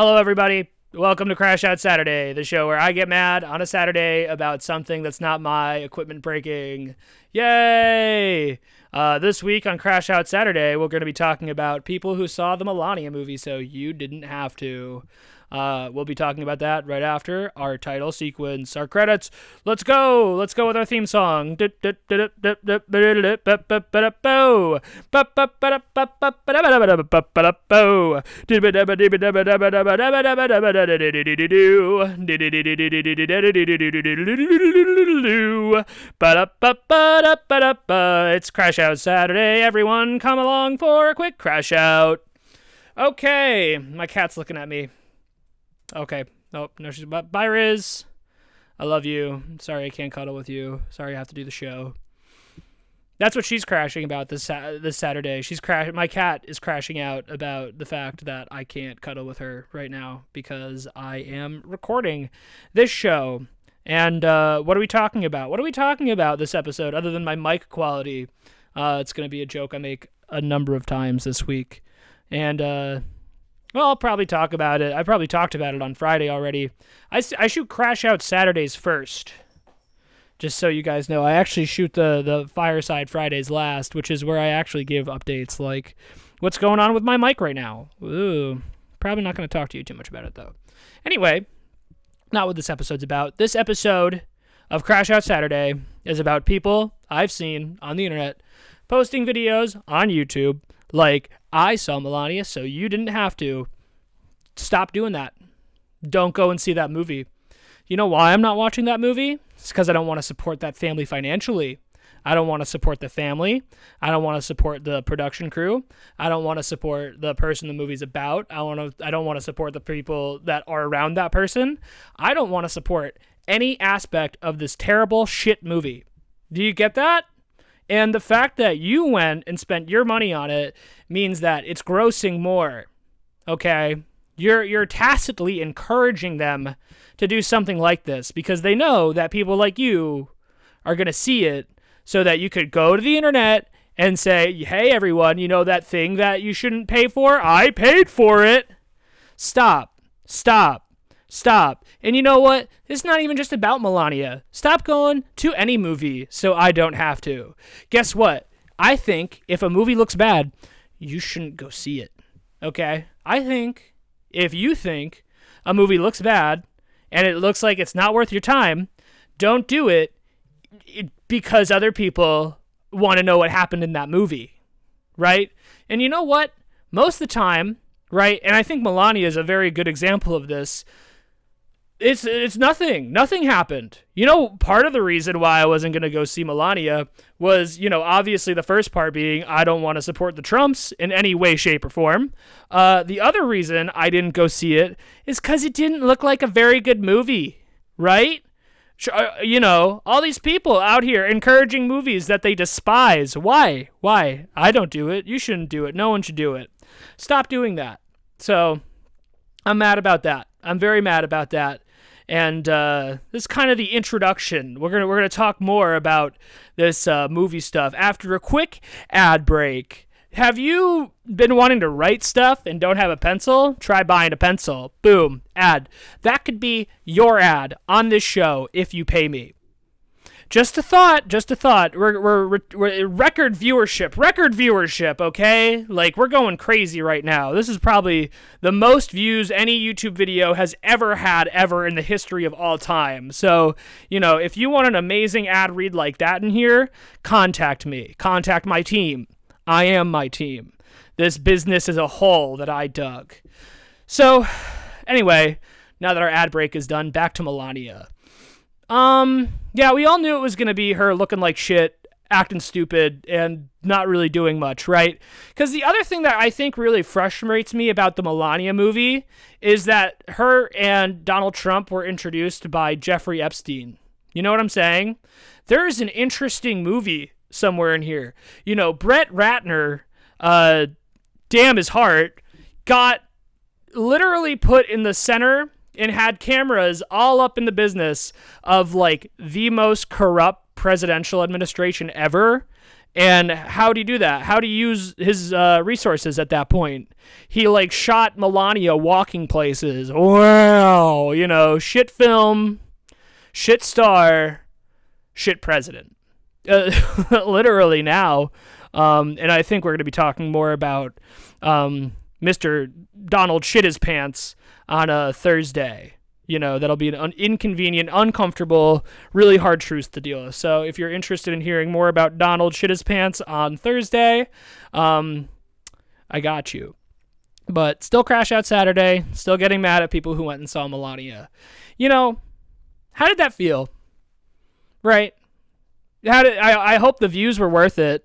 Hello, everybody. Welcome to Crash Out Saturday, the show where I get mad on a Saturday about something that's not my equipment breaking. Yay! This week on Crash Out Saturday, we're going to be talking about people who saw the Melania movie, so you didn't have to. We'll be talking about that right after our title sequence, our credits. Let's go! Let's go with our theme song. It's Crash Out Saturday. Everyone come along for a quick crash out. Okay, my cat's looking at me. Okay. Oh, no, she's... Bye, Riz. I love you. Sorry I can't cuddle with you. Sorry I have to do the show. That's what she's crashing about this Saturday. My cat is crashing out about the fact that I can't cuddle with her right now because I am recording this show. And what are we talking about? What are we talking about this episode other than my mic quality? It's going to be a joke I make a number of times this week. And... well, I'll probably talk about it. I probably talked about it on Friday already. I shoot Crash Out Saturdays first. Just so you guys know, I actually shoot the Fireside Fridays last, which is where I actually give updates like what's going on with my mic right now. Ooh, probably not going to talk to you too much about it, though. Anyway, not what this episode's about. This episode of Crash Out Saturday is about people I've seen on the internet posting videos on YouTube like, I saw Melania, so you didn't have to. Stop doing that. Don't go and see that movie. You know why I'm not watching that movie? It's because I don't want to support that family financially. I don't want to support the family. I don't want to support the production crew. I don't want to support the person the movie's about. I don't want to support the people that are around that person. I don't want to support any aspect of this terrible shit movie. Do you get that? And the fact that you went and spent your money on it means that it's grossing more, okay? You're tacitly encouraging them to do something like this because they know that people like you are going to see it so that you could go to the internet and say, hey, everyone, you know that thing that you shouldn't pay for? I paid for it. Stop. And you know what? It's not even just about Melania. Stop going to any movie so I don't have to. Guess what? I think if a movie looks bad, you shouldn't go see it. Okay? I think if you think a movie looks bad and it looks like it's not worth your time, don't do it because other people want to know what happened in that movie. Right? And you know what? Most of the time, right? And I think Melania is a very good example of this. It's nothing. Nothing happened. You know, part of the reason why I wasn't going to go see Melania was, you know, obviously the first part being I don't want to support the Trumps in any way, shape, or form. The other reason I didn't go see it is because it didn't look like a very good movie, right? You know, all these people out here encouraging movies that they despise. Why? I don't do it. You shouldn't do it. No one should do it. Stop doing that. So I'm mad about that. I'm very mad about that. And this is kind of the introduction. We're gonna talk more about this movie stuff after a quick ad break. Have you been wanting to write stuff and don't have a pencil? Try buying a pencil. Boom, ad. That could be your ad on this show if you pay me. Just a thought. We're record viewership, okay? Like, we're going crazy right now. This is probably the most views any YouTube video has ever had in the history of all time. So, you know, if you want an amazing ad read like that in here, contact me. Contact my team. I am my team. This business is a hole that I dug. So, anyway, now that our ad break is done, back to Melania. Yeah, we all knew it was going to be her looking like shit, acting stupid, and not really doing much, right? Because the other thing that I think really frustrates me about the Melania movie is that her and Donald Trump were introduced by Jeffrey Epstein. You know what I'm saying? There's an interesting movie somewhere in here. You know, Brett Ratner, damn his heart, got literally put in the center and had cameras all up in the business of like the most corrupt presidential administration ever. And how'd he do that? How'd he use his resources at that point? He like shot Melania walking places. Wow, shit film, shit star, shit president. Literally now. And I think we're going to be talking more about Mr. Donald Shit His Pants on a Thursday. That'll be an inconvenient, uncomfortable, really hard truth to deal with. So if you're interested in hearing more about Donald Shit His Pants on Thursday, I got you. But still Crash Out Saturday, still getting mad at people who went and saw Melania. How did that feel? Right? I hope the views were worth it.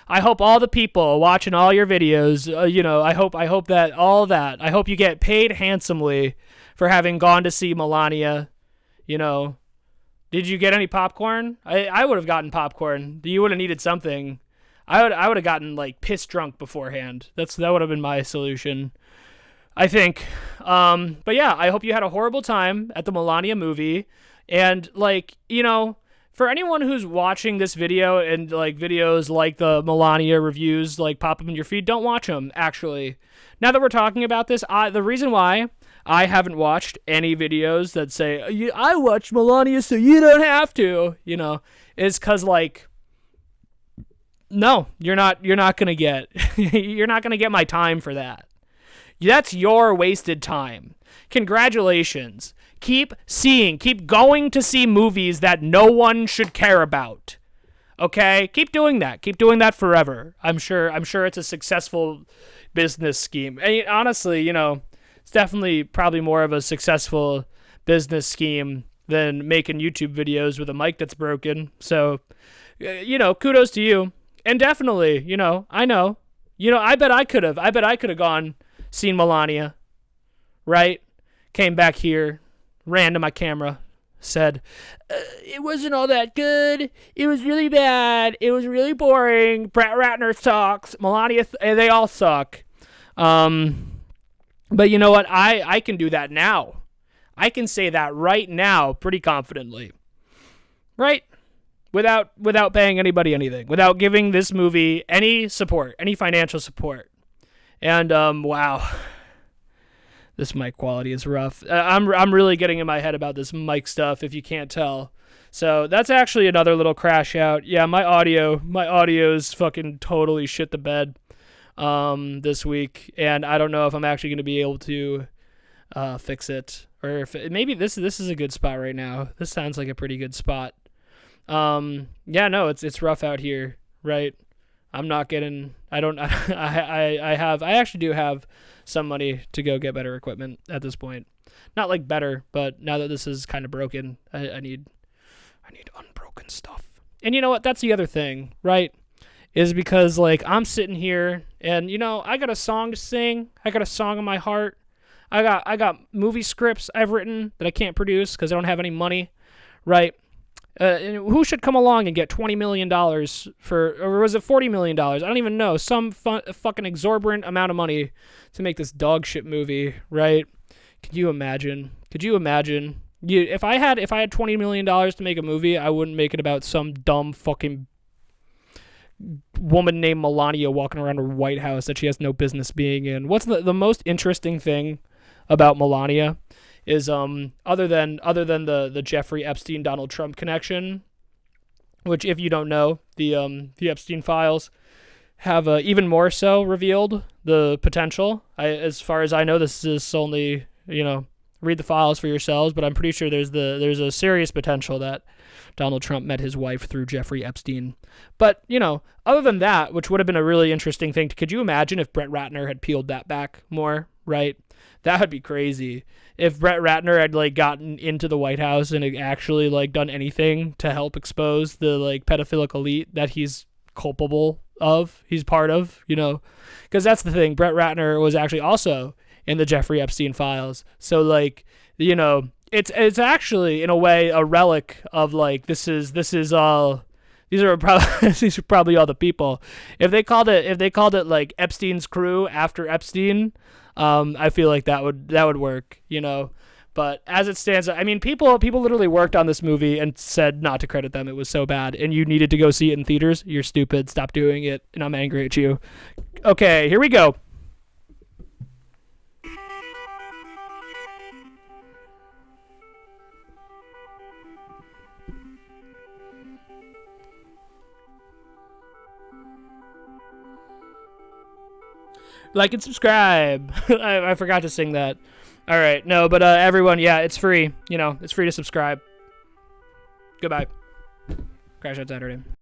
I hope all the people watching all your videos, I hope that all that. I hope you get paid handsomely for having gone to see Melania. Did you get any popcorn? I would have gotten popcorn. You would have needed something. I would have gotten like piss drunk beforehand. That would have been my solution, I think. But yeah, I hope you had a horrible time at the Melania movie. And for anyone who's watching this video and like videos like the Melania reviews like pop up in your feed, don't watch them. Actually, now that we're talking about this, the reason why I haven't watched any videos that say I watched Melania so you don't have to, is because no, you're not gonna get you're not gonna get my time for that. That's your wasted time. Congratulations. Keep going to see movies that no one should care about. Okay? Keep doing that. Keep doing that forever. I'm sure it's a successful business scheme. And honestly, it's definitely probably more of a successful business scheme than making YouTube videos with a mic that's broken. So, kudos to you. And definitely, I know. I bet I could have gone seen Melania. Right? Came back here, ran to my camera, said, it wasn't all that good. It was really bad. It was really boring. Brett Ratner sucks. Melania, they all suck. But you know what? I can do that now. I can say that right now pretty confidently. Right? Without paying anybody anything. Without giving this movie any support, any financial support. And, wow. This mic quality is rough. I'm really getting in my head about this mic stuff, if you can't tell. So that's actually another little crash out. Yeah, my audio's fucking totally shit the bed this week, and I don't know if I'm actually going to be able to fix it, or if maybe this is a good spot right now. This sounds like a pretty good spot. Yeah, no, it's rough out here, right? I'm not getting. I don't. I actually do have some money to go get better equipment at this point. Not like better, but now that this is kind of broken, I need unbroken stuff. And you know what? That's the other thing, right? Is because I'm sitting here and I got a song to sing. I got a song in my heart. I got movie scripts I've written that I can't produce because I don't have any money, right? Who should come along and get $20 million or was it $40 million? I don't even know. Some fucking exorbitant amount of money to make this dog shit movie, right? Could you imagine? If I had $20 million to make a movie, I wouldn't make it about some dumb fucking woman named Melania walking around her White House that she has no business being in. What's the most interesting thing about Melania? Is other than the Jeffrey Epstein Donald Trump connection, which if you don't know, the Epstein files have even more so revealed the potential. As far as I know, this is only read the files for yourselves, but I'm pretty sure there's a serious potential that Donald Trump met his wife through Jeffrey Epstein. But other than that, which would have been a really interesting thing, could you imagine if Brett Ratner had peeled that back more? Right? That would be crazy. If Brett Ratner had gotten into the White House and had actually done anything to help expose the pedophilic elite that he's culpable of, he's part of, because that's the thing. Brett Ratner was actually also in the Jeffrey Epstein files. So it's actually in a way a relic of these are probably all the people. If they called it Epstein's crew after Epstein, I feel like that would work, But as it stands, I mean, people literally worked on this movie and said not to credit them. It was so bad, and you needed to go see it in theaters. You're stupid. Stop doing it, and I'm angry at you. Okay, here we go. Like and subscribe. I forgot to sing that. All right, no, but everyone, yeah, it's free. It's free to subscribe. Goodbye. Crash Out Saturday.